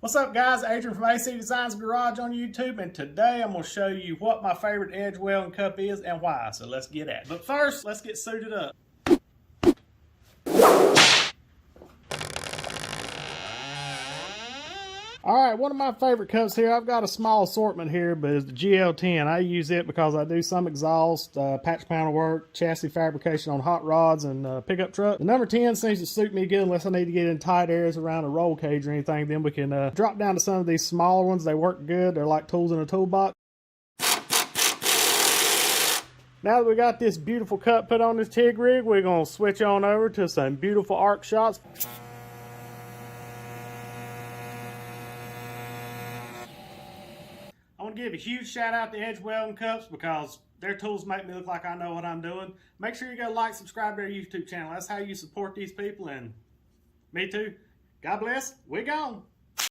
What's up guys, Adrian from AC Designs Garage on YouTube, and today I'm going to show you what my favorite edge welding cup is and why, so let's get at it. But first, let's get suited up. Alright, one of my favorite cups here, I've got a small assortment here, but it's the GL10. I use it because I do some exhaust, patch panel work, chassis fabrication on hot rods and pickup truck. The number 10 seems to suit me good unless I need to get in tight areas around a roll cage or anything. Then we can drop down to some of these smaller ones. They work good. They're like tools in a toolbox. Now that we got this beautiful cup put on this TIG rig, we're going to switch on over to some beautiful arc shots. I want to give a huge shout out to Edge Welding Cups because their tools make me look like I know what I'm doing. Make sure you go like, subscribe to their YouTube channel. That's how you support these people, and me too. God bless. We gone.